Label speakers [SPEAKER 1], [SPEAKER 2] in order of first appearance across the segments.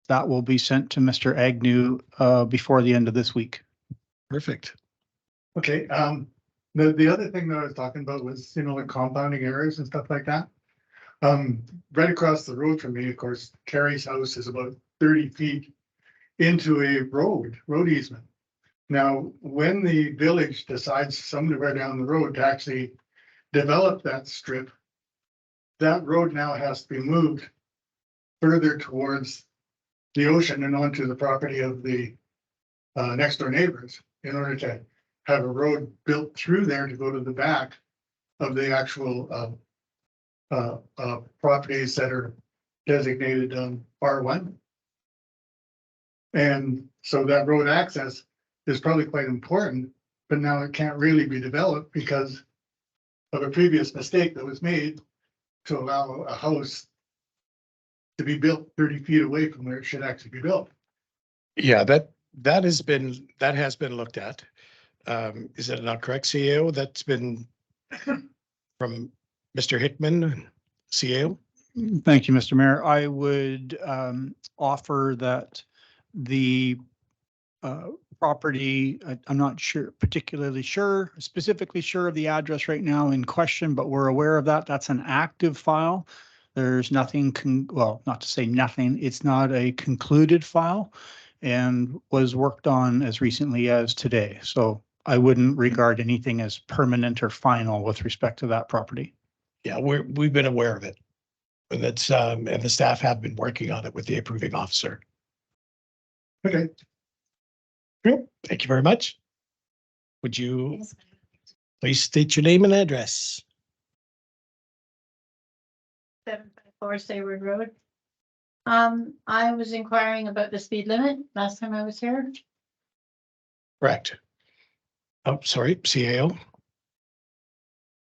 [SPEAKER 1] that will be sent to Mr. Agnew before the end of this week.
[SPEAKER 2] Perfect.
[SPEAKER 3] Okay, the other thing that I was talking about was, like compounding areas and stuff like that. Right across the road from me, of course, Carrie's house is about 30 feet into a road easement. Now, when the village decides somewhere down the road to actually develop that strip, that road now has to be moved further towards the ocean and onto the property of the next door neighbors in order to have a road built through there to go to the back of the actual properties that are designated R1. And so that road access is probably quite important, but now it can't really be developed because of a previous mistake that was made to allow a house to be built 30 feet away from where it should actually be built.
[SPEAKER 2] Yeah, that has been looked at. Is that not correct, CAO? That's been from Mr. Hickman, CAO?
[SPEAKER 1] Thank you, Mr. Mayor. I would offer that the property, I'm not specifically sure of the address right now in question, but we're aware of that. That's an active file. There's nothing, well, not to say nothing, it's not a concluded file and was worked on as recently as today. So I wouldn't regard anything as permanent or final with respect to that property.
[SPEAKER 2] Yeah, we've been aware of it. And that's and the staff have been working on it with the approving officer.
[SPEAKER 3] Okay.
[SPEAKER 2] Great. Thank you very much. Would you please state your name and address?
[SPEAKER 4] 754 Sayward Road. I was inquiring about the speed limit last time I was here.
[SPEAKER 2] Correct. Oh, sorry, CAO.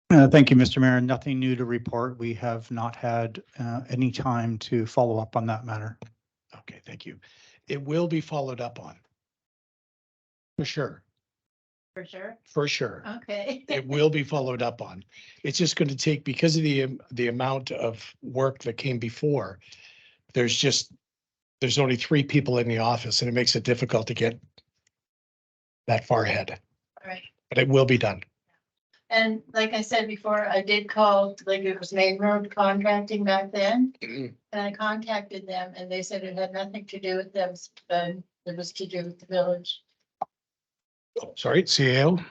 [SPEAKER 1] Thank you, Mr. Mayor. Nothing new to report. We have not had any time to follow up on that matter.
[SPEAKER 2] Okay, thank you. It will be followed up on. For sure.
[SPEAKER 4] For sure.
[SPEAKER 2] For sure.
[SPEAKER 4] Okay.
[SPEAKER 2] It will be followed up on. It's just going to take, because of the amount of work that came before, there's only 3 people in the office and it makes it difficult to get that far ahead.
[SPEAKER 4] All right.
[SPEAKER 2] But it will be done.
[SPEAKER 4] And like I said before, I did call, like it was Main Road Contracting back then. And I contacted them and they said it had nothing to do with them, but it was to do with the village.
[SPEAKER 2] Sorry, CAO.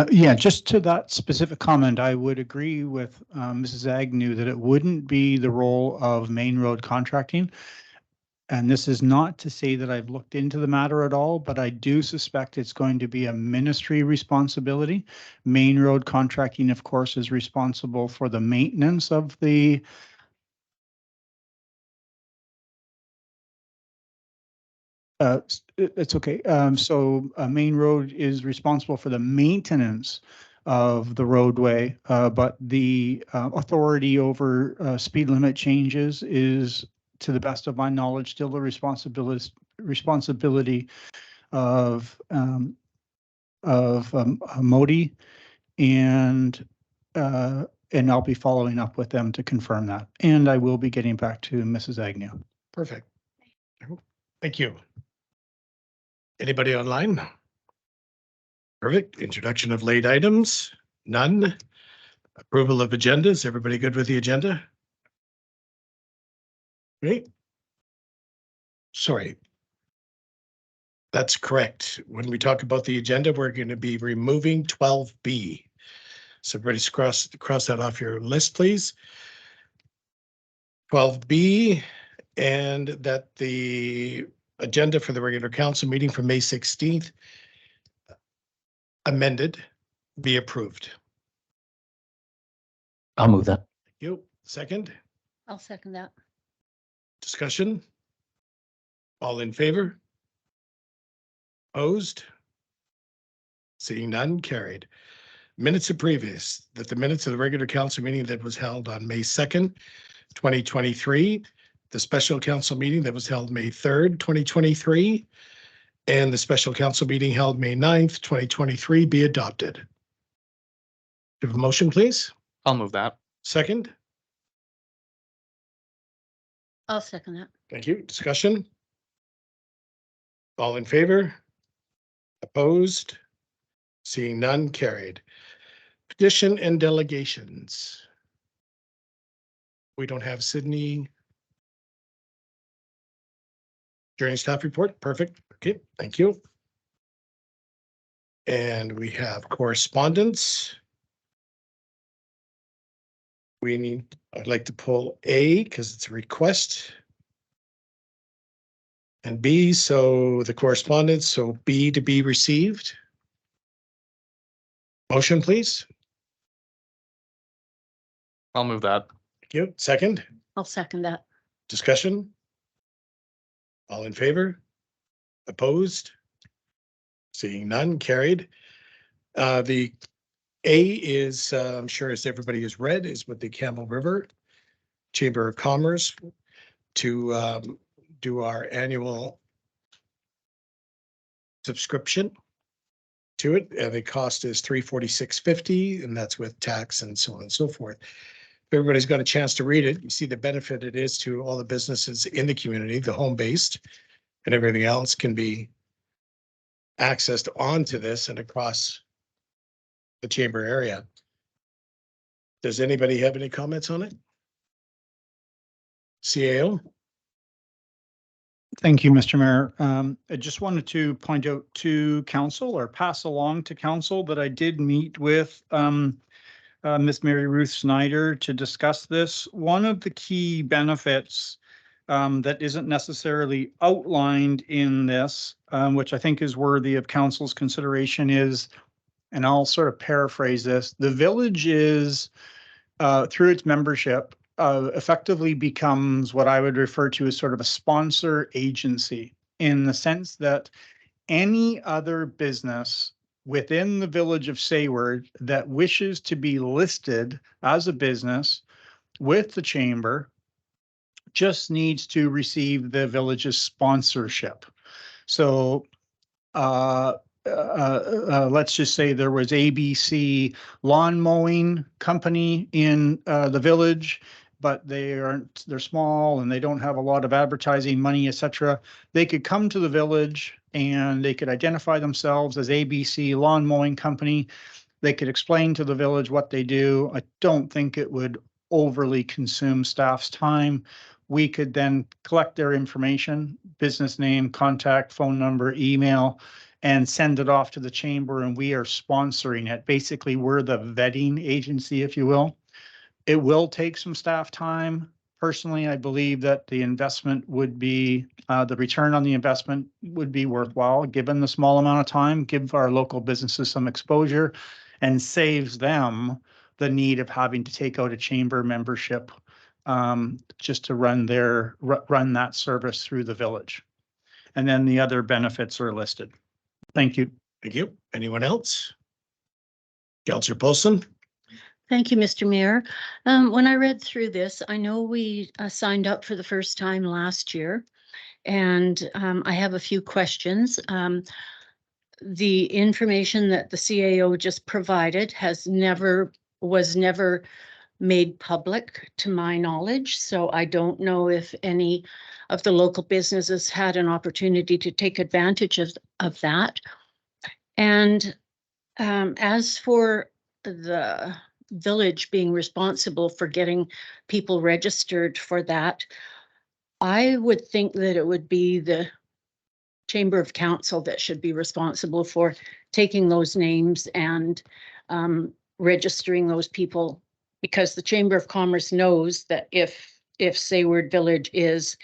[SPEAKER 1] Yeah, just to that specific comment, I would agree with Mrs. Agnew that it wouldn't be the role of Main Road Contracting. And this is not to say that I've looked into the matter at all, but I do suspect it's going to be a ministry responsibility. Main Road Contracting, of course, is responsible for the maintenance of the it's okay. So Main Road is responsible for the maintenance of the roadway, but the authority over speed limit changes is, to the best of my knowledge, still the responsibility of Modi, and I'll be following up with them to confirm that. And I will be getting back to Mrs. Agnew.
[SPEAKER 2] Perfect. Thank you. Anybody online? Perfect. Introduction of late items. None. Approval of agendas. Everybody good with the agenda? Great. Sorry. That's correct. When we talk about the agenda, we're going to be removing 12B. So everybody cross that off your list, please. 12B, and that the agenda for the regular council meeting for May 16th amended be approved.
[SPEAKER 5] I'll move that.
[SPEAKER 2] Thank you. Second.
[SPEAKER 4] I'll second that.
[SPEAKER 2] Discussion? All in favor? Opposed? Seeing none, carried. Minutes of previous, that the minutes of the regular council meeting that was held on May 2nd, 2023, the special council meeting that was held May 3rd, 2023, and the special council meeting held May 9th, 2023 be adopted. Do you have a motion, please?
[SPEAKER 5] I'll move that.
[SPEAKER 2] Second?
[SPEAKER 5] I'll second that.
[SPEAKER 2] Thank you. Discussion? All in favor? Opposed? Seeing none, carried. Petition and delegations. We don't have Sydney. During staff report, perfect. Okay, thank you. And we have correspondence. I'd like to pull A because it's a request. And B, so the correspondence, so B to be received. Motion, please.
[SPEAKER 6] I'll move that.
[SPEAKER 2] Thank you. Second,
[SPEAKER 5] I'll second that.
[SPEAKER 2] discussion? All in favor? Opposed? Seeing none, carried. The A is, I'm sure as everybody has read, is with the Campbell River Chamber of Commerce to do our annual subscription to it. And the cost is $346.50, and that's with tax and so on and so forth. If everybody's got a chance to read it, you see the benefit it is to all the businesses in the community, the home-based, and everything else can be accessed onto this and across the chamber area. Does anybody have any comments on it? CAO?
[SPEAKER 1] Thank you, Mr. Mayor. I just wanted to point out to council or pass along to council that I did meet with Miss Mary Ruth Snyder to discuss this. One of the key benefits that isn't necessarily outlined in this, which I think is worthy of council's consideration is, and I'll sort of paraphrase this, the village is, through its membership, effectively becomes what I would refer to as sort of a sponsor agency, in the sense that any other business within the village of Sayward that wishes to be listed as a business with the chamber just needs to receive the village's sponsorship. So let's just say there was ABC lawn mowing company in the village, but they're small and they don't have a lot of advertising money, etc. They could come to the village and they could identify themselves as ABC lawn mowing company. They could explain to the village what they do. I don't think it would overly consume staff's time. We could then collect their information, business name, contact, phone number, email, and send it off to the chamber, and we are sponsoring it. Basically, we're the vetting agency, if you will. It will take some staff time. Personally, I believe that the investment would be, the return on the investment would be worthwhile, given the small amount of time, give our local businesses some exposure, and saves them the need of having to take out a chamber membership just to run that service through the village. And then the other benefits are listed. Thank you.
[SPEAKER 2] Thank you. Anyone else? Councillor Paulson?
[SPEAKER 5] Thank you, Mr. Mayor. When I read through this, I know we signed up for the first time last year, and I have a few questions. The information that the CAO just provided was never made public to my knowledge, so I don't know if any of the local businesses had an opportunity to take advantage of that. And as for the village being responsible for getting people registered for that, I would think that it would be the Chamber of Council that should be responsible for taking those names and registering those people, because the Chamber of Commerce knows that if Sayward Village is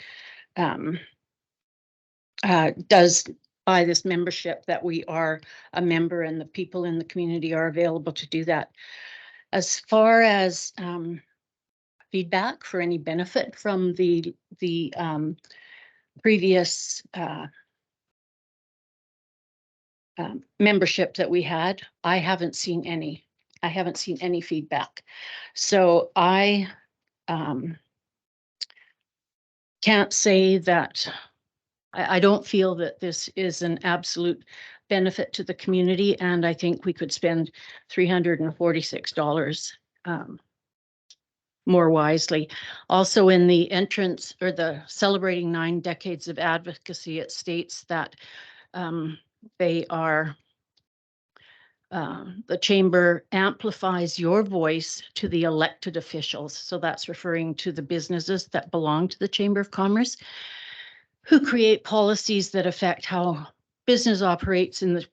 [SPEAKER 5] does buy this membership, that we are a member and the people in the community are available to do that. As far as feedback for any benefit from the previous membership that we had, I haven't seen any. I haven't seen any feedback. So I can't say that I don't feel that this is an absolute benefit to the community, and I think we could spend $346 more wisely. Also in the entrance or the celebrating 9 decades of advocacy, it states that they are the chamber amplifies your voice to the elected officials. So that's referring to the businesses that belong to the Chamber of Commerce, who create policies that affect how business operates in the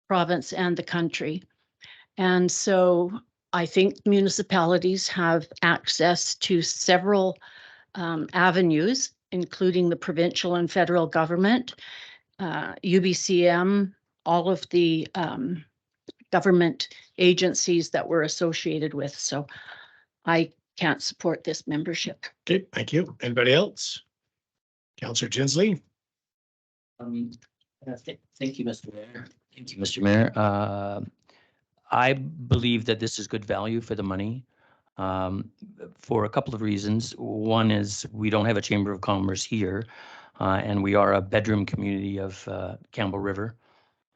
[SPEAKER 5] province and the country. And so I think municipalities have access to several avenues, including the provincial and federal government, UBCM, all of the government agencies that we're associated with. So I can't support this membership.
[SPEAKER 2] Okay, thank you. Anybody else? Councillor Tinsley?
[SPEAKER 6] Thank you, Mr. Mayor. Thank you, Mr. Mayor. I believe that this is good value for the money for a couple of reasons. One is we don't have a Chamber of Commerce here, and we are a bedroom community of Campbell River.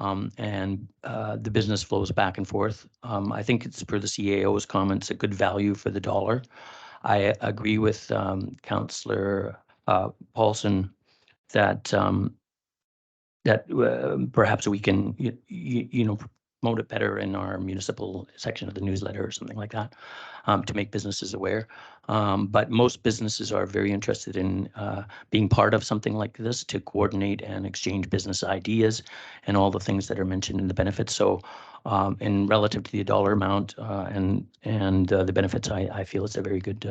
[SPEAKER 6] And the business flows back and forth. I think it's per the CAO's comments, a good value for the dollar. I agree with Councillor Paulson that perhaps we can, you know, promote it better in our municipal section of the newsletter or something like that to make businesses aware. But most businesses are very interested in being part of something like this to coordinate and exchange business ideas and all the things that are mentioned in the benefits. So in relative to the dollar amount and the benefits, I feel it's a very good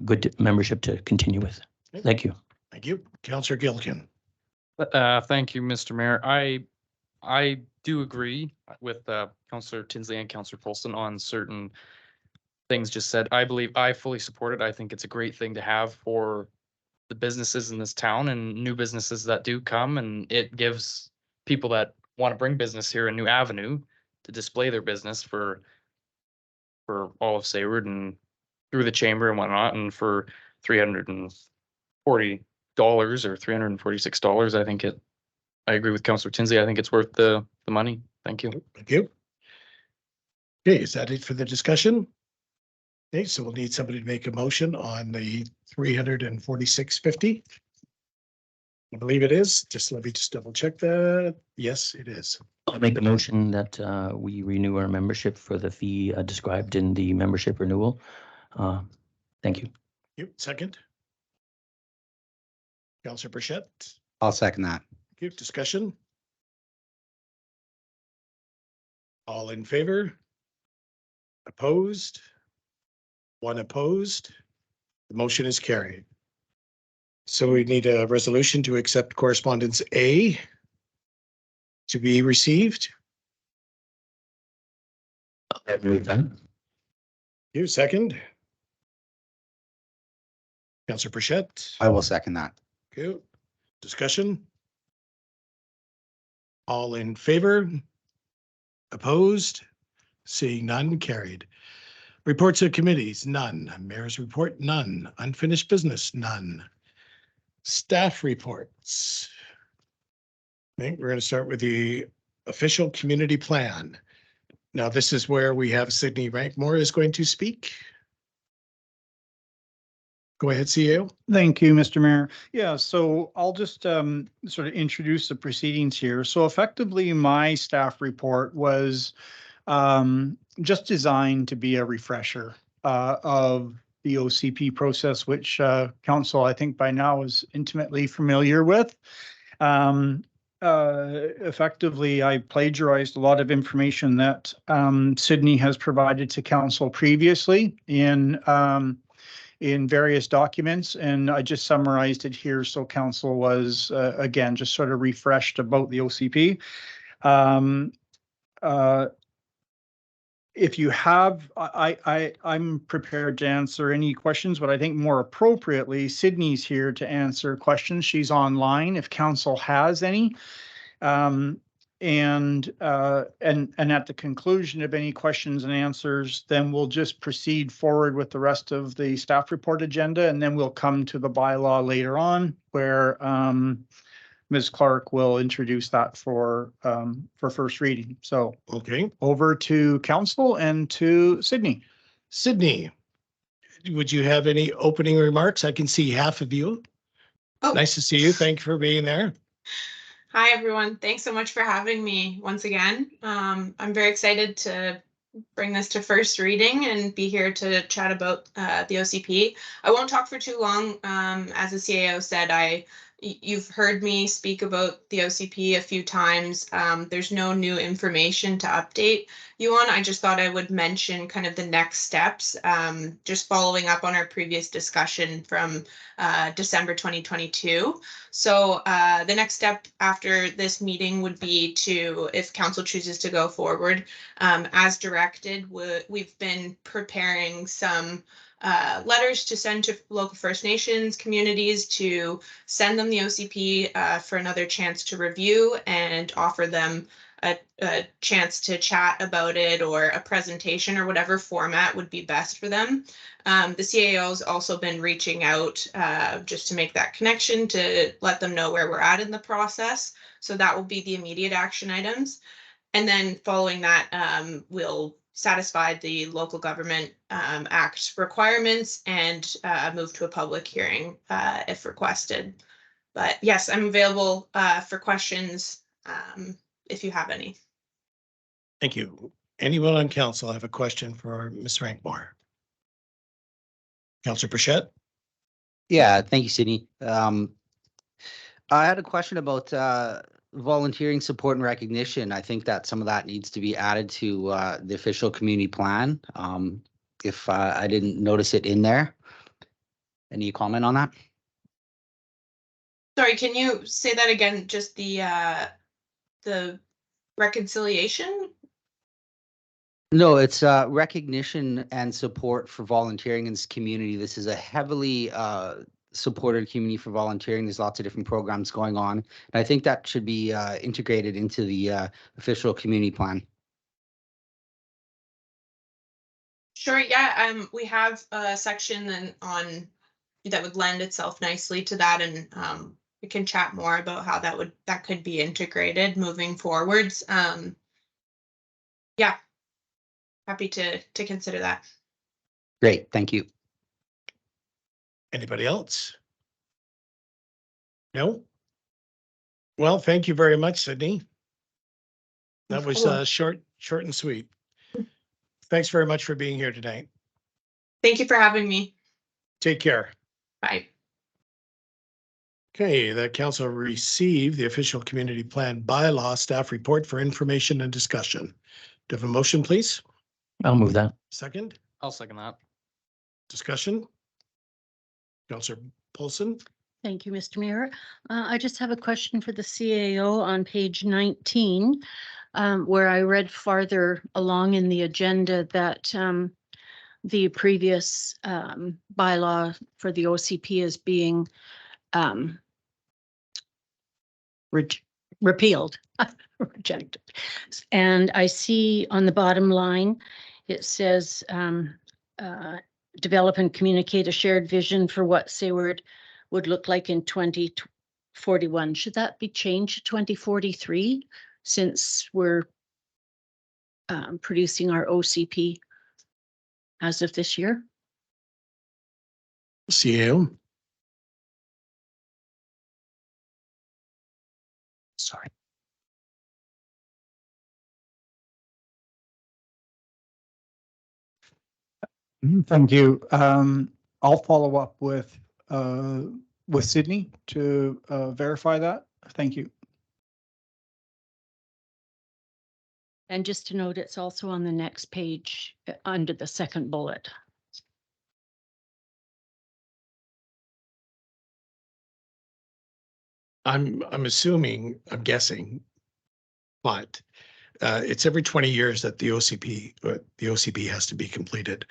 [SPEAKER 6] good membership to continue with. Thank you.
[SPEAKER 2] Thank you. Councillor Gillikin?
[SPEAKER 7] Thank you, Mr. Mayor. I do agree with Councillor Tinsley and Councillor Polson on certain things just said. I believe I fully support it. I think it's a great thing to have for the businesses in this town and new businesses that do come, and it gives people that want to bring business here a new avenue to display their business for all of Sayward and through the chamber and whatnot. And for $340 or $346, I agree with Councillor Tinsley. I think it's worth the money. Thank you.
[SPEAKER 2] Thank you. Okay, is that it for the discussion? Okay, so we'll need somebody to make a motion on the $346.50. I believe it is. Just let me just double check that. Yes, it is.
[SPEAKER 6] I'll make a motion that we renew our membership for the fee described in the membership renewal. Thank you.
[SPEAKER 2] You second? Councillor Burchett?
[SPEAKER 8] I'll second that.
[SPEAKER 2] Thank you. Discussion? All in favor? Opposed? One opposed? The motion is carried. So we need a resolution to accept correspondence A to be received. You second? Councillor Burchett?
[SPEAKER 8] I will second that.
[SPEAKER 2] Okay. Discussion? All in favor? Opposed? Seeing none, carried. Reports of committees, none. Mayor's report, none. Unfinished business, none. Staff reports. I think we're going to start with the official community plan. Now, this is where we have Sydney Rankmore is going to speak. Go ahead, CEO.
[SPEAKER 1] Thank you, Mr. Mayor. Yeah, so I'll just sort of introduce the proceedings here. So effectively, my staff report was just designed to be a refresher of the OCP process, which council, I think by now is intimately familiar with. Effectively, I plagiarized a lot of information that Sydney has provided to council previously in various documents, and I just summarized it here so council was again just sort of refreshed about the OCP. If you have, I'm prepared to answer any questions, but I think more appropriately, Sydney's here to answer questions. She's online if council has any. And at the conclusion of any questions and answers, then we'll just proceed forward with the rest of the staff report agenda, and then we'll come to the bylaw later on where Ms. Clark will introduce that for first reading. So
[SPEAKER 2] Okay,
[SPEAKER 1] over to council and to Sydney.
[SPEAKER 2] Sydney, would you have any opening remarks? I can see half of you.
[SPEAKER 8] Oh.
[SPEAKER 2] Nice to see you. Thank you for being there.
[SPEAKER 8] Hi, everyone. Thanks so much for having me once again. I'm very excited to bring this to first reading and be here to chat about the OCP. I won't talk for too long. As the CAO said, you've heard me speak about the OCP a few times. There's no new information to update you on. I just thought I would mention kind of the next steps, just following up on our previous discussion from December 2022. So the next step after this meeting would be to, if council chooses to go forward, as directed, we've been preparing some letters to send to local First Nations communities to send them the OCP for another chance to review and offer them a chance to chat about it, or a presentation, or whatever format would be best for them. The CAO has also been reaching out just to make that connection, to let them know where we're at in the process. So that will be the immediate action items. And then following that, we'll satisfy the Local Government Act requirements and move to a public hearing if requested. But yes, I'm available for questions if you have any.
[SPEAKER 2] Thank you. Anyone on council have a question for Ms. Rankmore? Councillor Burchett?
[SPEAKER 9] Yeah, thank you, Sydney. I had a question about volunteering support and recognition. I think that some of that needs to be added to the official community plan. If I didn't notice it in there. Any comment on that?
[SPEAKER 8] Sorry, can you say that again? Just the reconciliation?
[SPEAKER 9] No, it's recognition and support for volunteering in this community. This is a heavily supported community for volunteering. There's lots of different programs going on. And I think that should be integrated into the official community plan.
[SPEAKER 8] Sure, yeah, we have a section on that would lend itself nicely to that, and we can chat more about how that could be integrated moving forwards. Yeah, happy to consider that.
[SPEAKER 9] Great, thank you.
[SPEAKER 2] Anybody else? No? Well, thank you very much, Sydney. That was short and sweet. Thanks very much for being here tonight.
[SPEAKER 8] Thank you for having me.
[SPEAKER 2] Take care.
[SPEAKER 8] Bye.
[SPEAKER 2] Okay, the council received the official community plan bylaw staff report for information and discussion. Do you have a motion, please?
[SPEAKER 6] I'll move that.
[SPEAKER 2] Second,
[SPEAKER 7] I'll second that.
[SPEAKER 2] discussion? Councillor Paulson?
[SPEAKER 5] Thank you, Mr. Mayor. I just have a question for the CAO on page 19, where I read farther along in the agenda that the previous bylaw for the OCP is being repealed, rejected. And I see on the bottom line, it says develop and communicate a shared vision for what Sayward would look like in 2041. Should that be changed to 2043, since we're producing our OCP as of this year?
[SPEAKER 2] CAO?
[SPEAKER 6] Sorry.
[SPEAKER 1] Thank you. I'll follow up with Sydney to verify that. Thank you.
[SPEAKER 5] And just to note, it's also on the next page under the second bullet.
[SPEAKER 2] I'm assuming, I'm guessing, but it's every 20 years that the OCP has to be completed.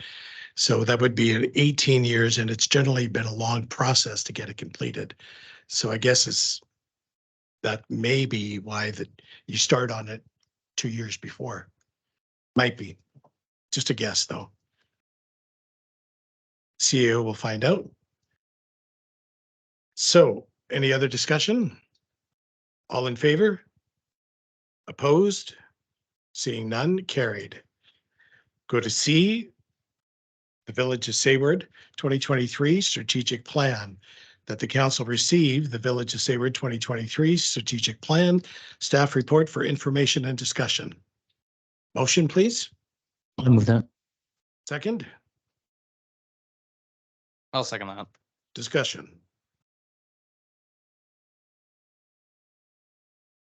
[SPEAKER 2] So that would be an 18 years, and it's generally been a long process to get it completed. So I guess that may be why you start on it 2 years before. Might be. Just a guess, though. CAO will find out. So, any other discussion? All in favor? Opposed? Seeing none, carried. Go to C. the Village of Sayward 2023 strategic plan, that the council receive the Village of Sayward 2023 strategic plan staff report for information and discussion. Motion, please.
[SPEAKER 6] I'll move that.
[SPEAKER 2] Second,
[SPEAKER 7] I'll second that.
[SPEAKER 2] discussion.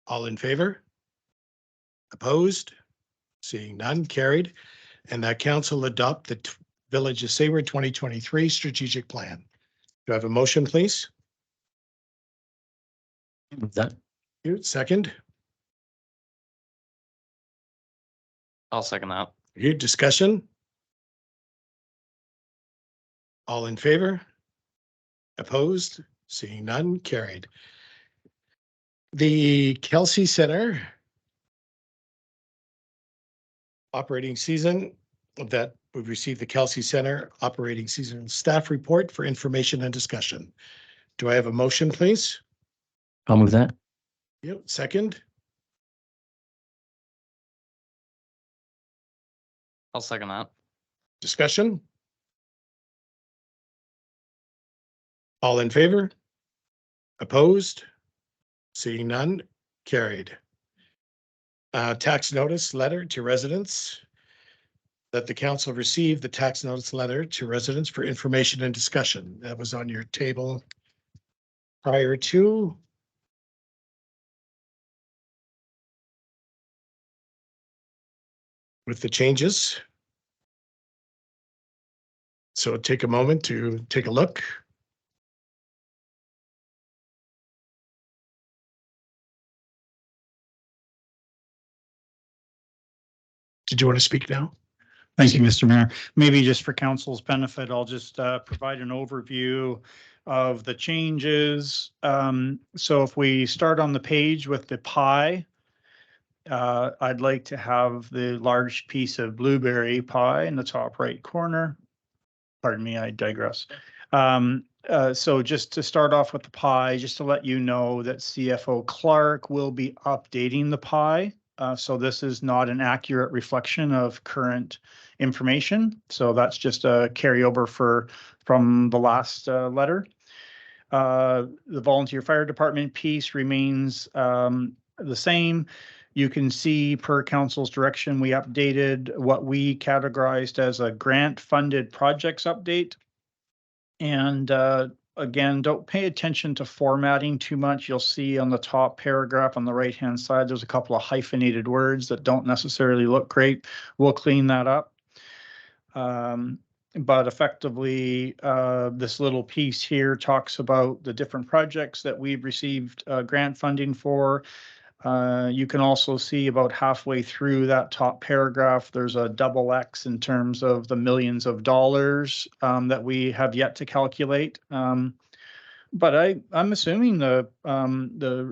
[SPEAKER 2] All in favor? Opposed? Seeing none, carried. And that council adopt the Village of Sayward 2023 strategic plan. Do I have a motion, please?
[SPEAKER 6] Move that.
[SPEAKER 2] You, second.
[SPEAKER 7] I'll second that.
[SPEAKER 2] You, discussion? All in favor? Opposed? Seeing none, carried. The Kelsey Center operating season, that we've received the Kelsey Center operating season staff report for information and discussion. Do I have a motion, please?
[SPEAKER 6] I'll move that.
[SPEAKER 2] Yep, second.
[SPEAKER 7] I'll second that.
[SPEAKER 2] Discussion? All in favor? Opposed? Seeing none, carried. Tax notice letter to residents. That the council received the tax notice letter to residents for information and discussion. That was on your table prior to. With the changes. So take a moment to take a look. Did you want to speak now?
[SPEAKER 1] Thank you, Mr. Mayor. Maybe just for council's benefit, I'll just provide an overview of the changes. So if we start on the page with the pie, I'd like to have the large piece of blueberry pie in the top right corner. Pardon me, I digress. So just to start off with the pie, just to let you know that CFO Clark will be updating the pie. So this is not an accurate reflection of current information. So that's just a carryover from the last letter. The volunteer fire department piece remains the same. You can see per council's direction, we updated what we categorized as a grant funded projects update. And again, don't pay attention to formatting too much. You'll see on the top paragraph on the right-hand side, there's a couple of hyphenated words that don't necessarily look great. We'll clean that up. But effectively, this little piece here talks about the different projects that we've received grant funding for. You can also see about halfway through that top paragraph, there's a double X in terms of the millions of dollars that we have yet to calculate. But I'm assuming the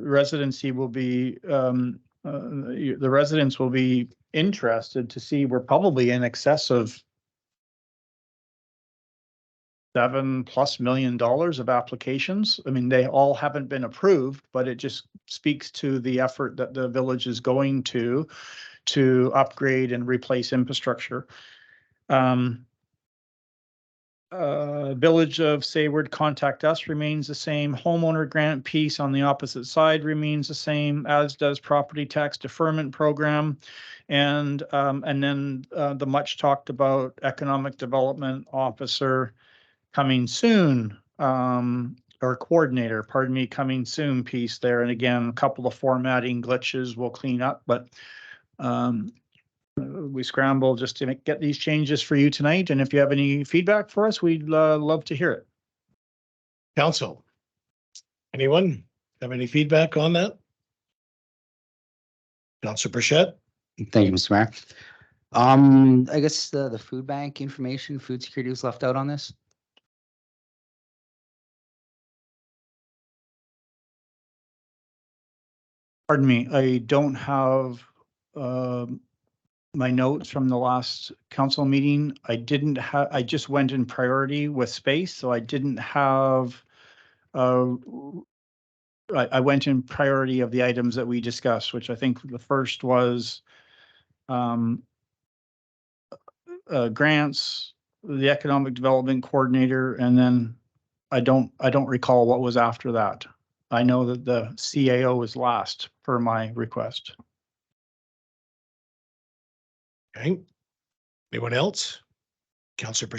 [SPEAKER 1] residency will be the residents will be interested to see we're probably in excess of $7+ million of applications. I mean, they all haven't been approved, but it just speaks to the effort that the village is going to upgrade and replace infrastructure. Village of Sayward contact us remains the same. Homeowner grant piece on the opposite side remains the same, as does property tax deferment program. And then the much talked about economic development officer coming soon, or coordinator, pardon me, coming soon piece there. And again, a couple of formatting glitches we'll clean up, but we scramble just to get these changes for you tonight. And if you have any feedback for us, we'd love to hear it.
[SPEAKER 2] Council, anyone have any feedback on that? Councilor Burchett?
[SPEAKER 9] Thank you, Mr. Mayor. I guess the food bank information, food security was left out on this.
[SPEAKER 1] Pardon me, I don't have my notes from the last council meeting. I just went in priority with space, so I didn't have, I went in priority of the items that we discussed, which I think the first was grants, the economic development coordinator, and then I don't recall what was after that. I know that the CAO was last per my request.
[SPEAKER 2] Okay. Anyone else? Councillor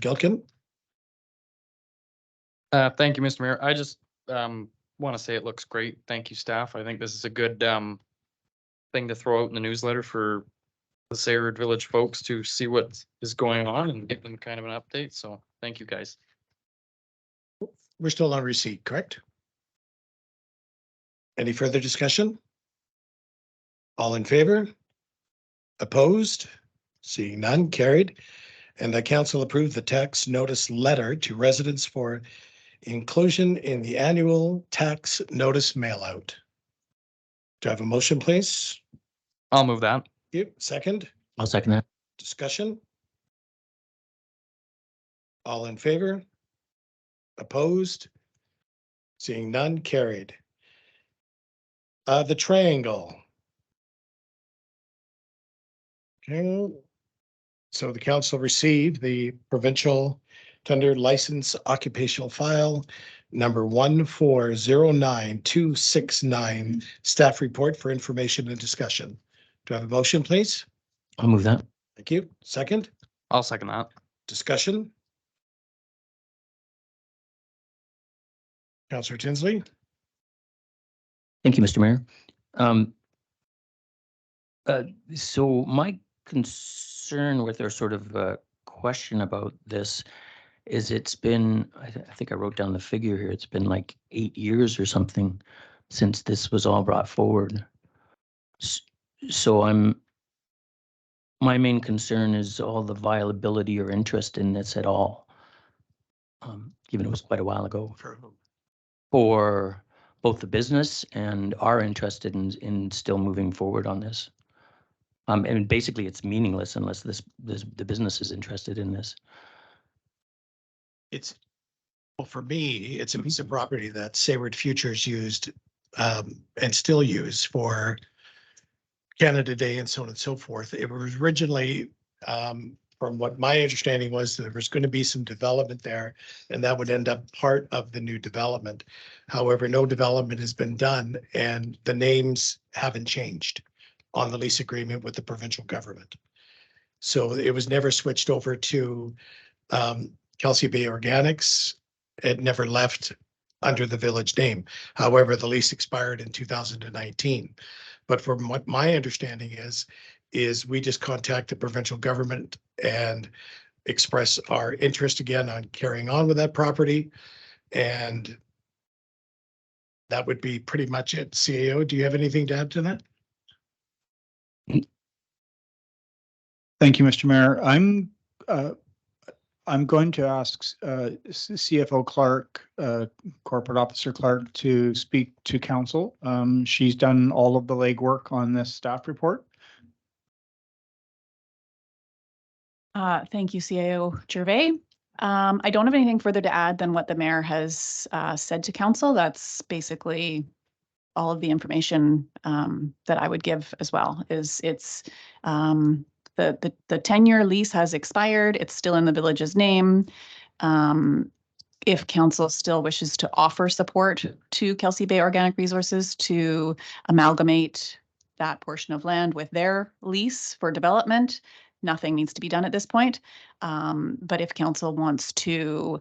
[SPEAKER 2] Gilkin?
[SPEAKER 7] Thank you, Mr. Mayor. I just want to say it looks great. Thank you, staff. I think this is a good thing to throw out in the newsletter for the Sayward Village folks to see what is going on and give them kind of an update. So thank you, guys.
[SPEAKER 2] We're still on receipt, correct? Any further discussion? All in favor? Opposed? Seeing none, carried. And the council approved the tax notice letter to residents for inclusion in the annual tax notice mailout. Do I have a motion, please?
[SPEAKER 7] I'll move that.
[SPEAKER 2] You, second?
[SPEAKER 6] I'll second that.
[SPEAKER 2] Discussion? All in favor? Opposed? Seeing none, carried. The triangle. Okay. So the council received the provincial tender license occupational file number 1409269 staff report for information and discussion. Do I have a motion, please?
[SPEAKER 6] I'll move that.
[SPEAKER 2] Thank you. Second,
[SPEAKER 7] I'll second that.
[SPEAKER 2] discussion. Councillor Tinsley?
[SPEAKER 6] Thank you, Mr. Mayor. So my concern with or sort of question about this is it's been, I think I wrote down the figure here, it's been like 8 years or something since this was all brought forward. So my main concern is all the viability or interest in this at all. Given it was quite a while ago. For both the business and are interested in still moving forward on this. And basically it's meaningless unless the business is interested in this.
[SPEAKER 2] It's, well, for me, it's a piece of property that Sayward Futures used and still use for Canada Day and so on and so forth. It was originally, from what my understanding was, there was going to be some development there and that would end up part of the new development. However, no development has been done and the names haven't changed on the lease agreement with the provincial government. So it was never switched over to Kelsey Bay Organics. It never left under the village name. However, the lease expired in 2019. But from what my understanding is we just contact the provincial government and express our interest again on carrying on with that property. And that would be pretty much it. CAO, do you have anything to add to that?
[SPEAKER 1] Thank you, Mr. Mayor. I'm going to ask CFO Clark, Corporate Officer Clark, to speak to council. She's done all of the legwork on this staff report.
[SPEAKER 10] Thank you, CAO Gervais. I don't have anything further to add than what the mayor has said to council. That's basically all of the information that I would give as well. The 10-year lease has expired. It's still in the village's name. If council still wishes to offer support to Kelsey Bay Organic Resources to amalgamate that portion of land with their lease for development, nothing needs to be done at this point. But if council wants to,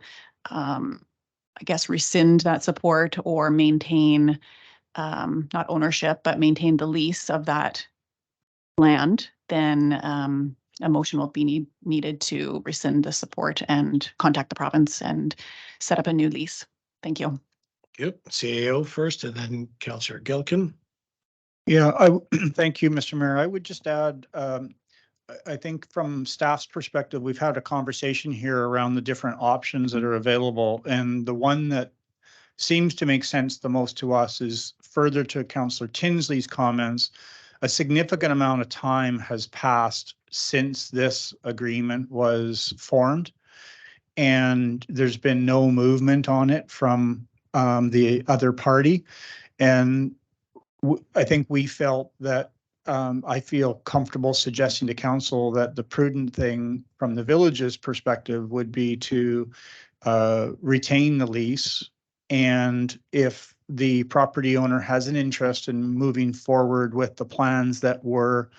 [SPEAKER 10] I guess, rescind that support or maintain, not ownership, but maintain the lease of that land, then a motion will be needed to rescind the support and contact the province and set up a new lease. Thank you.
[SPEAKER 2] Yep, CAO first and then Councillor Gilkin.
[SPEAKER 1] Yeah, thank you, Mr. Mayor. I would just add, I think from staff's perspective, we've had a conversation here around the different options that are available. And the one that seems to make sense the most to us is further to Councillor Tinsley's comments. A significant amount of time has passed since this agreement was formed, and there's been no movement on it from the other party. And I think we felt that I feel comfortable suggesting to council that the prudent thing from the village's perspective would be to retain the lease. And if the property owner has an interest in moving forward with the plans that were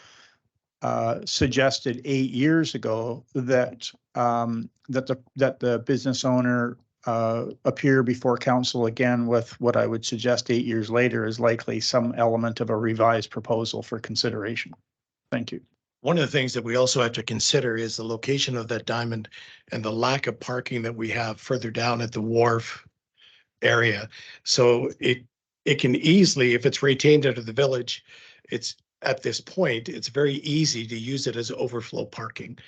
[SPEAKER 1] suggested 8 years ago, that that the business owner appear before council again with what I would suggest 8 years later is likely some element of a revised proposal for consideration. Thank you.
[SPEAKER 2] One of the things that we also have to consider is the location of that diamond and the lack of parking that we have further down at the wharf area. So it can easily, if it's retained under the village, it's at this point, it's very easy to use it as overflow parking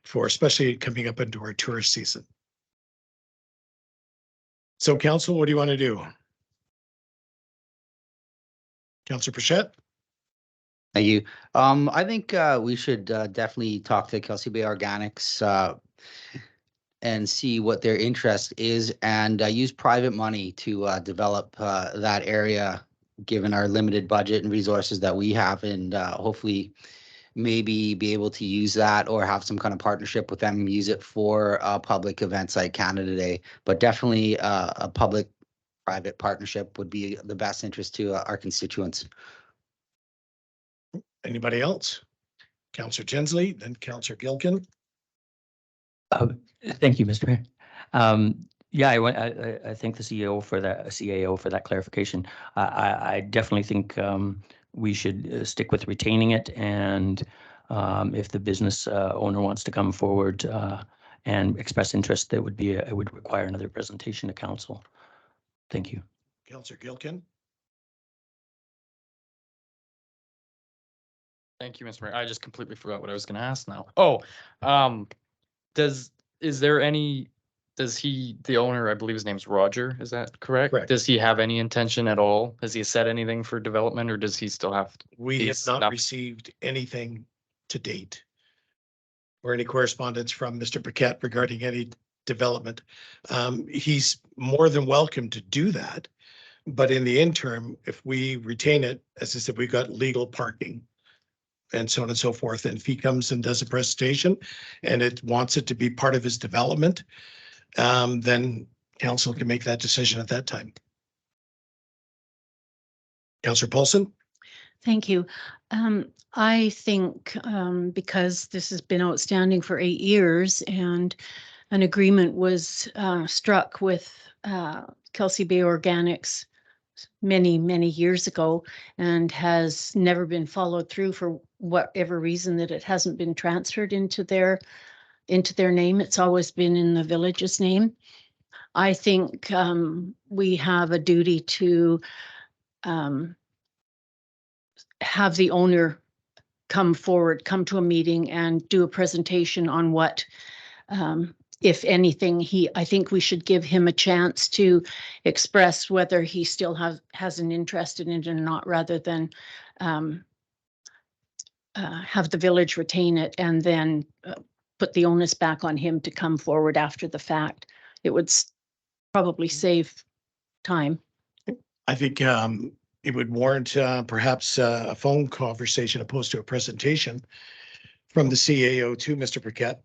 [SPEAKER 2] for, especially coming up into our tourist season. So council, what do you want to do? Councillor Pichette?
[SPEAKER 9] Thank you. I think we should definitely talk to Kelsey Bay Organics and see what their interest is, and use private money to develop that area, given our limited budget and resources that we have, and hopefully maybe be able to use that or have some kind of partnership with them, use it for public events like Canada Day. But definitely a public-private partnership would be the best interest to our constituents.
[SPEAKER 2] Anybody else? Councillor Tinsley, then Councillor Gilkin.
[SPEAKER 6] Thank you, Mr. Mayor. Yeah, I thank the CAO for that clarification. I definitely think we should stick with retaining it, and if the business owner wants to come forward and express interest, it would require another presentation to council. Thank you.
[SPEAKER 2] Councillor Gilkin.
[SPEAKER 7] Thank you, Mr. Mayor. I just completely forgot what I was going to ask now. Oh, the owner, I believe his name's Roger, is that correct?
[SPEAKER 2] Correct.
[SPEAKER 7] Does he have any intention at all? Has he said anything for development, or does he still have?
[SPEAKER 2] We have not received anything to date or any correspondence from Mr. Paquette regarding any development. He's more than welcome to do that. But in the interim, if we retain it, as I said, we've got legal parking and so on and so forth. And if he comes and does a presentation and it wants it to be part of his development, then council can make that decision at that time. Councillor Paulson.
[SPEAKER 5] Thank you. I think because this has been outstanding for 8 years and an agreement was struck with Kelsey Bay Organics many years ago and has never been followed through for whatever reason, that it hasn't been transferred into their name. It's always been in the village's name. I think we have a duty to have the owner come forward, come to a meeting and do a presentation on what, if anything, I think we should give him a chance to express whether he still has an interest in it or not, rather than have the village retain it and then put the onus back on him to come forward after the fact. It would probably save time.
[SPEAKER 2] I think it would warrant perhaps a phone conversation opposed to a presentation from the CAO to Mr. Paquette,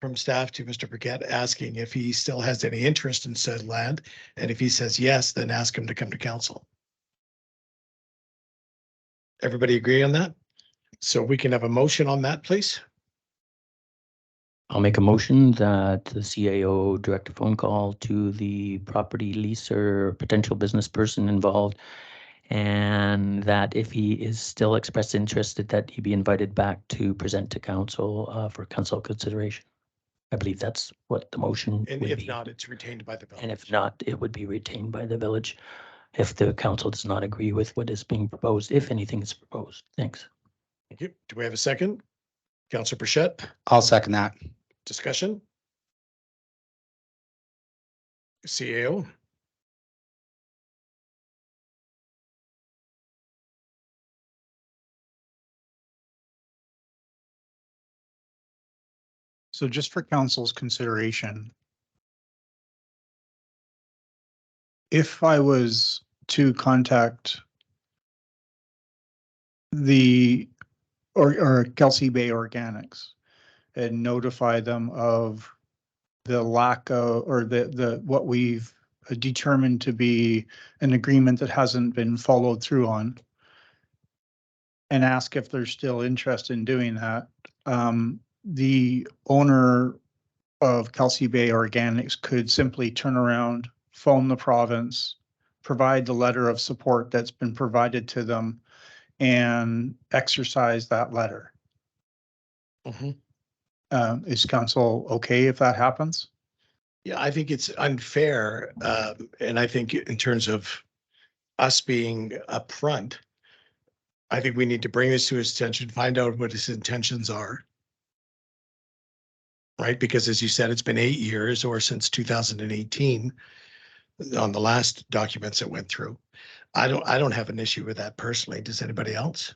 [SPEAKER 2] from staff to Mr. Paquette, asking if he still has any interest in said land. And if he says yes, then ask him to come to council. Everybody agree on that? So we can have a motion on that, please.
[SPEAKER 6] I'll make a motion that the CAO direct a phone call to the property leaser, potential business person involved, and that if he is still expressed interested, that he be invited back to present to council for council consideration. I believe that's what the motion
[SPEAKER 2] And
[SPEAKER 6] would
[SPEAKER 2] if
[SPEAKER 6] be.
[SPEAKER 2] not, it's retained by the village.
[SPEAKER 6] And if not, it would be retained by the village if the council does not agree with what is being proposed, if anything is proposed. Thanks.
[SPEAKER 2] Thank you. Do we have a second? Councillor Pichette,
[SPEAKER 9] I'll second that.
[SPEAKER 2] discussion? CAO?
[SPEAKER 1] So just for council's consideration, if I was to contact the, or Kelsey Bay Organics and notify them of the lack of, or what we've determined to be an agreement that hasn't been followed through on, and ask if they're still interested in doing that. The owner of Kelsey Bay Organics could simply turn around, phone the province, provide the letter of support that's been provided to them, and exercise that letter.
[SPEAKER 2] Mhm.
[SPEAKER 1] Is council okay if that happens?
[SPEAKER 2] Yeah, I think it's unfair, and I think in terms of us being upfront, I think we need to bring this to his attention, find out what his intentions are. Right, because as you said, it's been 8 years or since 2018 on the last documents that went through. I don't have an issue with that personally. Does anybody else?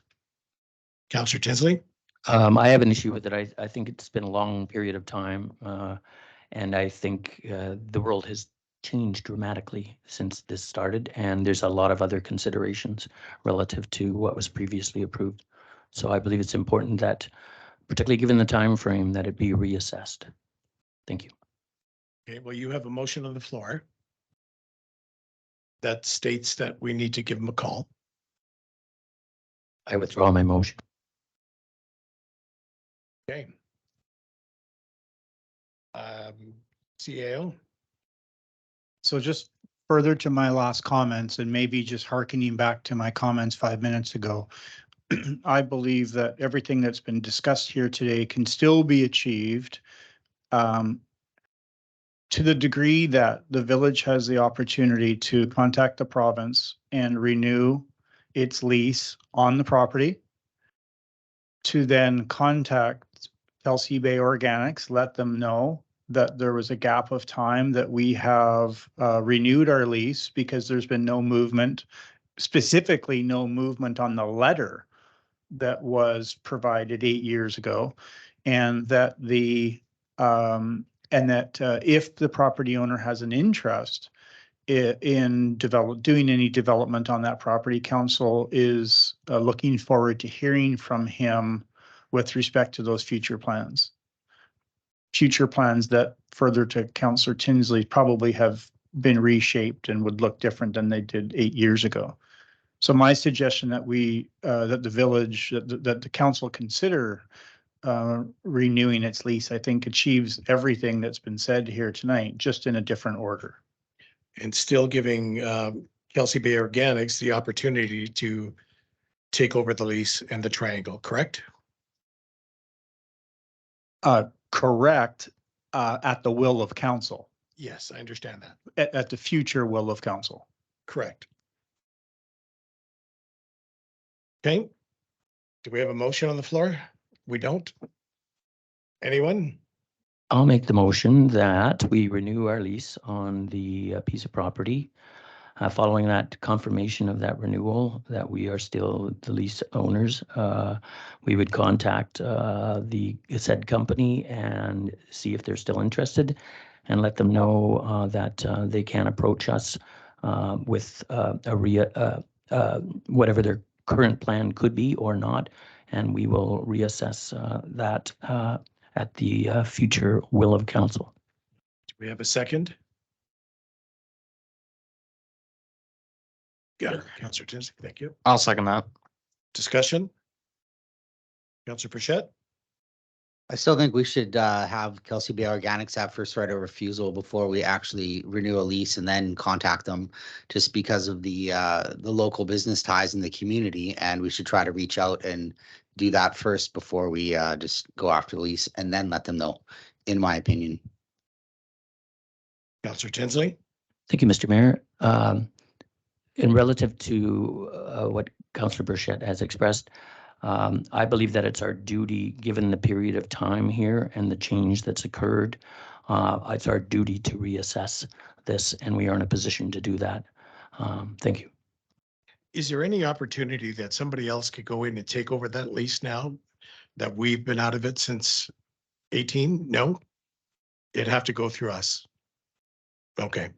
[SPEAKER 2] Councillor Tinsley?
[SPEAKER 6] I have an issue with it. I think it's been a long period of time. And I think the world has changed dramatically since this started. And there's a lot of other considerations relative to what was previously approved. So I believe it's important that, particularly given the time frame, that it be reassessed. Thank you.
[SPEAKER 2] Okay, well, you have a motion on the floor that states that we need to give him a call.
[SPEAKER 6] I withdraw my motion.
[SPEAKER 2] Okay. CAO?
[SPEAKER 1] So just further to my last comments, and maybe just hearkening back to my comments 5 minutes ago, I believe that everything that's been discussed here today can still be achieved to the degree that the village has the opportunity to contact the province and renew its lease on the property, to then contact Kelsey Bay Organics, let them know that there was a gap of time that we have renewed our lease because there's been no movement, specifically no movement on the letter that was provided 8 years ago, and that if the property owner has an interest in doing any development on that property, council is looking forward to hearing from him with respect to those future plans. Future plans that, further to Councillor Tinsley, probably have been reshaped and would look different than they did 8 years ago. So my suggestion that that the village, that the council consider renewing its lease, I think achieves everything that's been said here tonight, just in a different order.
[SPEAKER 2] And still giving Kelsey Bay Organics the opportunity to take over the lease and the triangle, correct?
[SPEAKER 1] Correct, at the will of council,
[SPEAKER 2] Yes, I understand that.
[SPEAKER 1] at the future will of council.
[SPEAKER 2] Correct. Okay. Do we have a motion on the floor? We don't? Anyone?
[SPEAKER 6] I'll make the motion that we renew our lease on the piece of property. Following that confirmation of that renewal, that we are still the lease owners, we would contact the said company and see if they're still interested, and let them know that they can approach us with whatever their current plan could be or not, and we will reassess that at the future will of council.
[SPEAKER 2] Do we have a second? Yeah, Councillor Tinsley, thank you.
[SPEAKER 7] I'll second that.
[SPEAKER 2] Discussion? Councillor Pritchett?
[SPEAKER 9] I still think we should have Kelsey Bay Organics have first right of refusal before we actually renew a lease, and then contact them, just because of the local business ties in the community. And we should try to reach out and do that first before we just go after the lease, and then let them know, in my opinion.
[SPEAKER 2] Councillor Tinsley?
[SPEAKER 6] Thank you, Mr. Mayor. In relative to what Councillor Burchett has expressed, I believe that it's our duty, given the period of time here and the change that's occurred, it's our duty to reassess this, and we are in a position to do that. Thank you.
[SPEAKER 2] Is there any opportunity that somebody else could go in and take over that lease now that we've been out of it since 18? No? It'd have to go through us. Okay.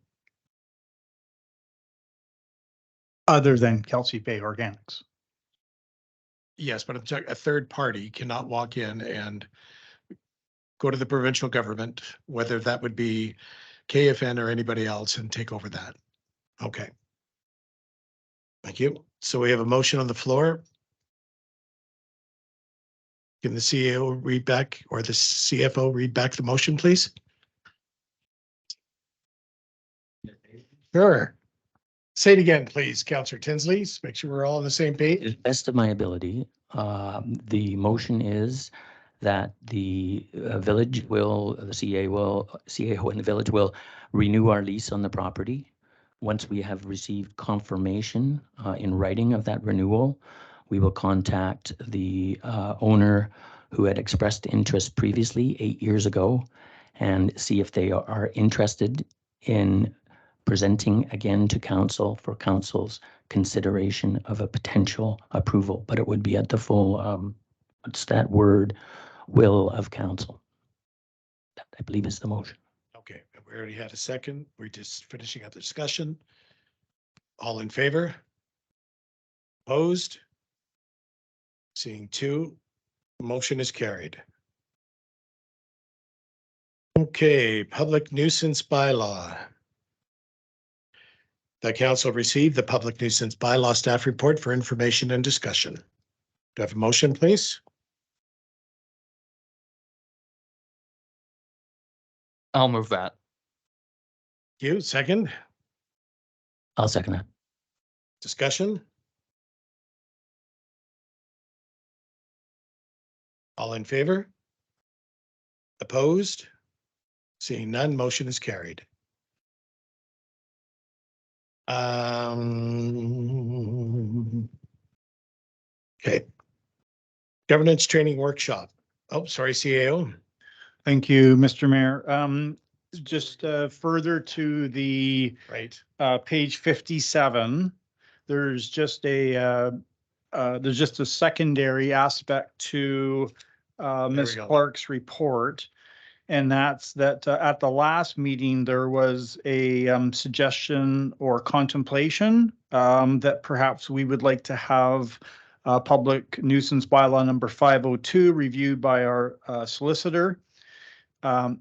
[SPEAKER 1] Other than Kelsey Bay Organics.
[SPEAKER 2] Yes, but I'm talking, a third party cannot walk in and go to the provincial government, whether that would be KFN or anybody else, and take over that. Okay. Thank you. So we have a motion on the floor. Can the CEO read back, or the CFO read back the motion, please? Sure. Say it again, please, Councillor Tinsley. Make sure we're all on the same
[SPEAKER 6] To
[SPEAKER 2] page.
[SPEAKER 6] the best of my ability, the motion is that the village will, the CAO and the village will renew our lease on the property. Once we have received confirmation in writing of that renewal, we will contact the owner who had expressed interest previously 8 years ago and see if they are interested in presenting again to council for council's consideration of a potential approval, but it would be at the full, what's that word, will of council. That, I believe, is the motion.
[SPEAKER 2] Okay, we already had a second. We're just finishing up the discussion. All in favor? Opposed? Seeing two, motion is carried. Okay, public nuisance bylaw. The council received the public nuisance bylaw staff report for information and discussion. Do I have a motion, please?
[SPEAKER 7] I'll move that.
[SPEAKER 2] You, second,
[SPEAKER 6] I'll second that.
[SPEAKER 2] discussion? All in favor? Opposed? Seeing none, motion is carried. Okay. Governance training workshop. Oh, sorry, CAO.
[SPEAKER 1] Thank you, Mr. Mayor. Just further to the
[SPEAKER 2] Right.
[SPEAKER 1] page 57, there's just a secondary aspect to Ms.
[SPEAKER 2] go.
[SPEAKER 1] Clark's report. And that's that at the last meeting, there was a suggestion or contemplation that perhaps we would like to have public nuisance bylaw number 502 reviewed by our solicitor.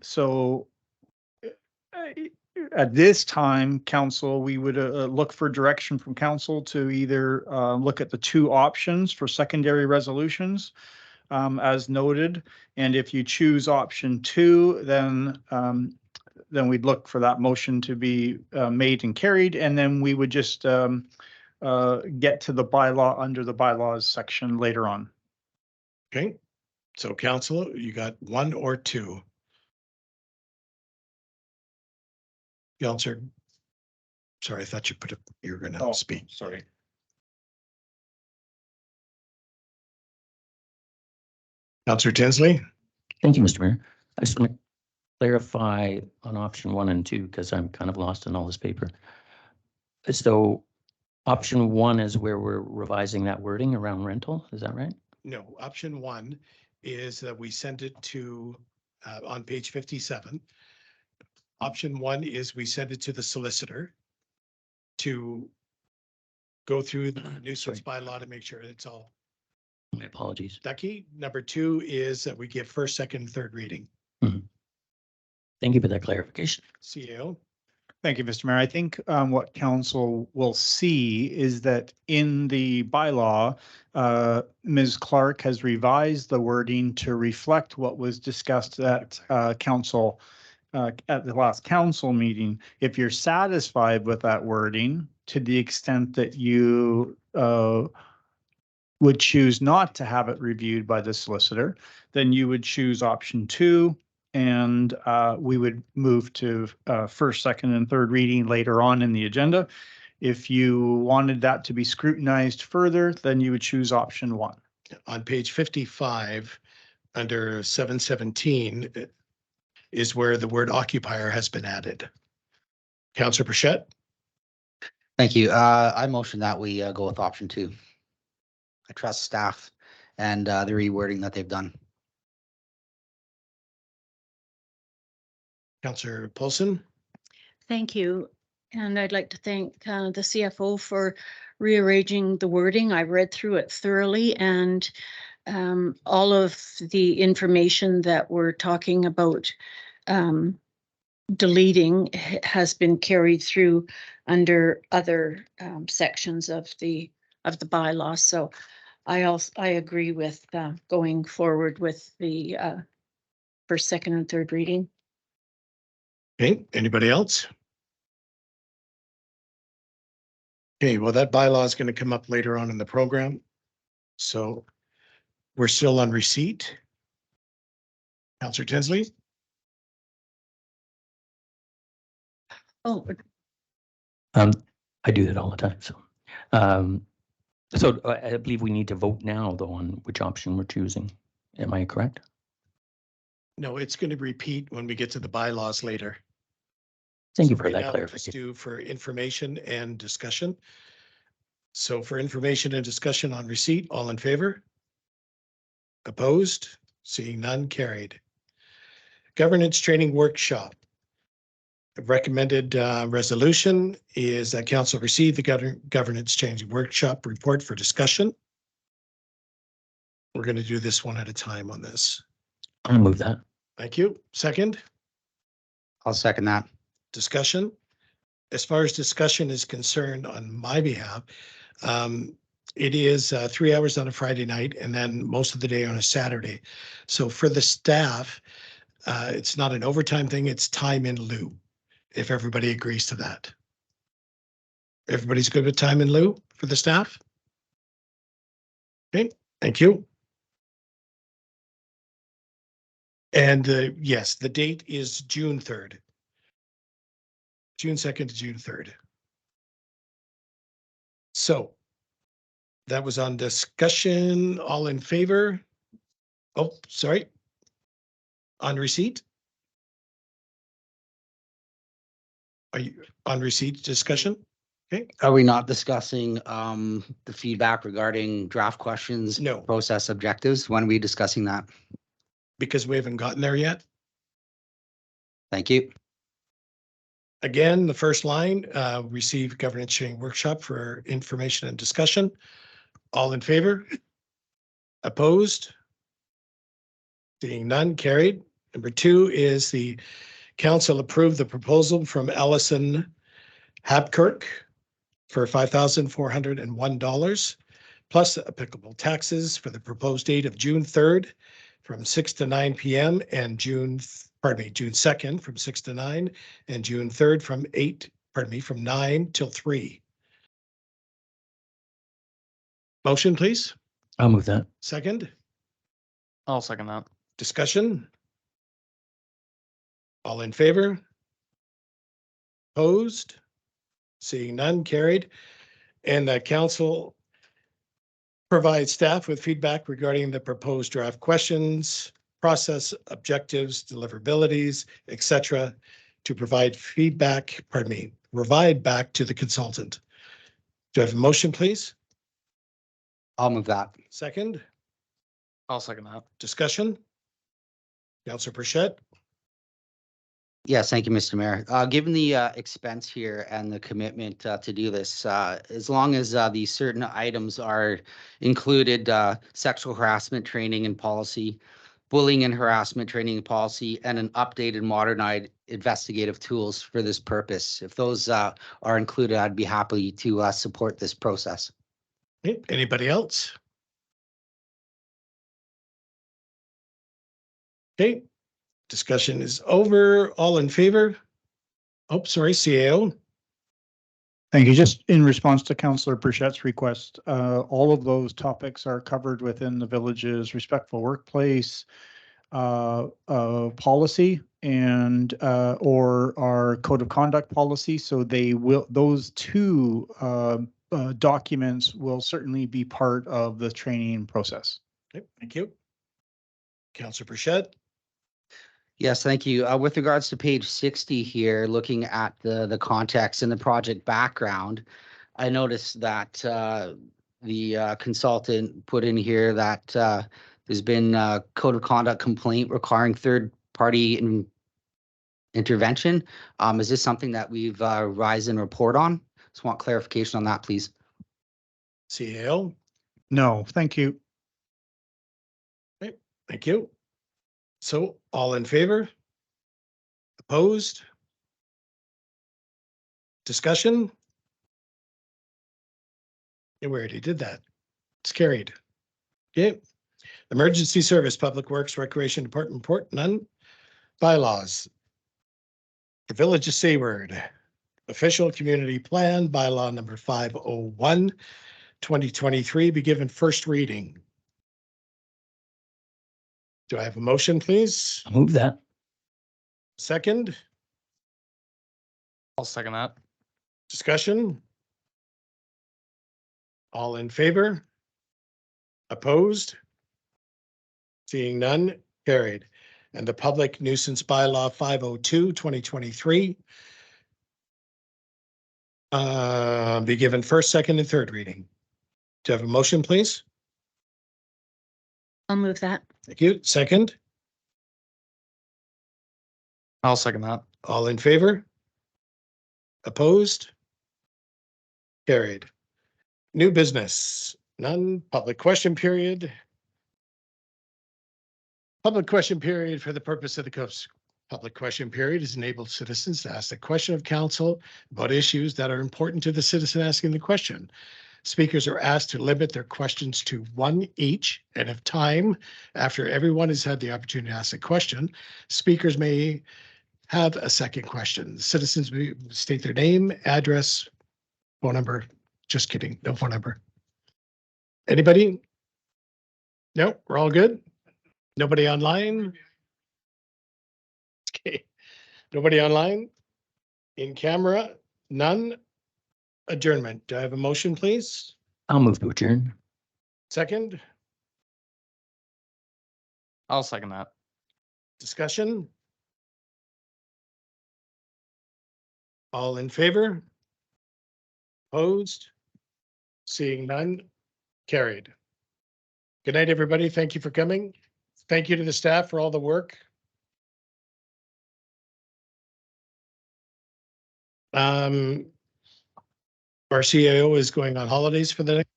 [SPEAKER 1] So at this time, council, we would look for direction from council to either look at the two options for secondary resolutions as noted. And if you choose option 2, then we'd look for that motion to be made and carried. And then we would just get to the bylaw under the bylaws section later on.
[SPEAKER 2] Okay, so council, you got 1 or 2. Councillor, sorry, I thought you put up, you were gonna speak.
[SPEAKER 1] Sorry.
[SPEAKER 2] Councillor Tinsley?
[SPEAKER 6] Thank you, Mr. Mayor. I just want to clarify on option 1 and 2 because I'm kind of lost in all this paper. So option 1 is where we're revising that wording around rental. Is that right?
[SPEAKER 2] No, option 1 is that we send it to, on page 57. Option 1 is we send it to the solicitor to go through the nuisance bylaw to make sure it's all
[SPEAKER 6] My apologies.
[SPEAKER 2] ducky. Number 2 is that we give first, second, third reading.
[SPEAKER 6] Thank you for that clarification.
[SPEAKER 2] CAO?
[SPEAKER 1] Thank you, Mr. Mayor. I think what council will see is that in the bylaw, Ms. Clark has revised the wording to reflect what was discussed at council at the last council meeting. If you're satisfied with that wording, to the extent that you would choose not to have it reviewed by the solicitor, then you would choose option 2. And we would move to first, second, and third reading later on in the agenda. If you wanted that to be scrutinized further, then you would choose option 1.
[SPEAKER 2] On page 55, under 717, is where the word occupier has been added. Councillor Bichette?
[SPEAKER 9] Thank you. I motion that we go with option 2. I trust staff and the rewording that they've done.
[SPEAKER 2] Councillor Paulson?
[SPEAKER 5] Thank you. And I'd like to thank the CFO for rearranging the wording. I read through it thoroughly, and all of the information that we're talking about deleting has been carried through under other sections of the bylaw. So I agree with going forward with the first, second, and third reading.
[SPEAKER 2] Okay, anybody else? Okay, well, that bylaw is going to come up later on in the program. So we're still on receipt. Counselor Tinsley?
[SPEAKER 5] Oh,
[SPEAKER 6] I do that all the time, so. So I believe we need to vote now, though, on which option we're choosing. Am I correct?
[SPEAKER 2] No, it's going to repeat when we get to the bylaws later.
[SPEAKER 6] Thank you
[SPEAKER 2] So
[SPEAKER 6] for
[SPEAKER 2] right
[SPEAKER 6] that
[SPEAKER 2] now, we'll just
[SPEAKER 6] clarification.
[SPEAKER 2] do for information and discussion. So for information and discussion on receipt, all in favor? Opposed? Seeing none, carried. Governance training workshop. The recommended resolution is that council receive the governance change workshop report for discussion. We're going to do this one at a time on this.
[SPEAKER 6] I'll move that.
[SPEAKER 2] Thank you. Second,
[SPEAKER 9] I'll second that.
[SPEAKER 2] discussion. As far as discussion is concerned on my behalf, it is 3 hours on a Friday night and then most of the day on a Saturday. So for the staff, it's not an overtime thing, it's time in lieu, if everybody agrees to that. Everybody's good with time in lieu for the staff? Okay, thank you. And yes, the date is June 3rd. June 2nd to June 3rd. So that was on discussion. All in favor? Oh, sorry. On receipt? Are you on receipt discussion? Okay,
[SPEAKER 9] Are we not discussing the feedback regarding draft questions?
[SPEAKER 2] No.
[SPEAKER 9] Process objectives? When are we discussing that?
[SPEAKER 2] because we haven't gotten there yet.
[SPEAKER 9] Thank you.
[SPEAKER 2] Again, the first line, receive governance training workshop for information and discussion. All in favor? Opposed? Seeing none, carried. Number 2 is the council approved the proposal from Ellison Habkirk for $5,401 plus applicable taxes for the proposed date of June 3rd from 6 to 9 p.m. and June 2nd from 6 to 9 and June 3rd from 9 till 3. Motion, please.
[SPEAKER 6] I'll move that.
[SPEAKER 2] Second,
[SPEAKER 7] I'll second that.
[SPEAKER 2] discussion. All in favor? Opposed? Seeing none, carried. And that council provide staff with feedback regarding the proposed draft questions, process, objectives, deliverabilities, etc., to provide feedback, provide back to the consultant. Do I have a motion, please?
[SPEAKER 9] I'll move that.
[SPEAKER 2] Second,
[SPEAKER 7] I'll second that.
[SPEAKER 2] discussion. Councillor Burchett.
[SPEAKER 9] Yes, thank you, Mr. Mayor. Given the expense here and the commitment to do this, as long as these certain items are included, sexual harassment training and policy, bullying and harassment training and policy, and an updated modernized investigative tools for this purpose. If those are included, I'd be happy to support this process.
[SPEAKER 2] Okay, anybody else? Okay, discussion is over. All in favor? Oh, sorry, CAO.
[SPEAKER 1] Thank you. Just in response to Councillor Burchett's request, all of those topics are covered within the village's respectful workplace policy and or our code of conduct policy. So they will; those two documents will certainly be part of the training process.
[SPEAKER 2] Okay, thank you. Councillor Burchett.
[SPEAKER 9] Yes, thank you. With regards to page 60 here, looking at the context and the project background, I noticed that the consultant put in here that there's been a code of conduct complaint requiring third-party intervention. Is this something that we've rise and report on? Just want clarification on that, please.
[SPEAKER 2] CAO,
[SPEAKER 1] No, thank you.
[SPEAKER 2] thank you. So all in favor? Opposed? Discussion? Yeah, we already did that. It's carried. Okay. Emergency Service, Public Works, Recreation Department report, none. Bylaws. The Village of Sayward, Official Community Plan, Bylaw number 501, 2023, be given first reading. Do I have a motion, please?
[SPEAKER 6] I'll move that.
[SPEAKER 2] Second,
[SPEAKER 7] I'll second that.
[SPEAKER 2] discussion? All in favor? Opposed? Seeing none, carried. And the Public Nuisance Bylaw 502, 2023 be given first, second, and third reading. Do you have a motion, please?
[SPEAKER 5] I'll move that.
[SPEAKER 2] Thank you. Second,
[SPEAKER 7] I'll second that.
[SPEAKER 2] all in favor? Opposed? Carried. New business, none. Public question period. Public question period for the purpose of the public question period is enable citizens to ask a question of council about issues that are important to the citizen asking the question. Speakers are asked to limit their questions to one each, and if time, after everyone has had the opportunity to ask a question, speakers may have a second question. Citizens may state their name, address, phone number. Just kidding, no phone number. Anybody? No, we're all good? Nobody online? Okay, nobody online? In camera? None? Adjournment. Do I have a motion, please?
[SPEAKER 6] I'll move to adjourn.
[SPEAKER 2] Second,
[SPEAKER 7] I'll second that.
[SPEAKER 2] discussion? All in favor? Opposed? Seeing none? Carried. Good night, everybody. Thank you for coming. Thank you to the staff for all the work. Our CAO is going on holidays for the next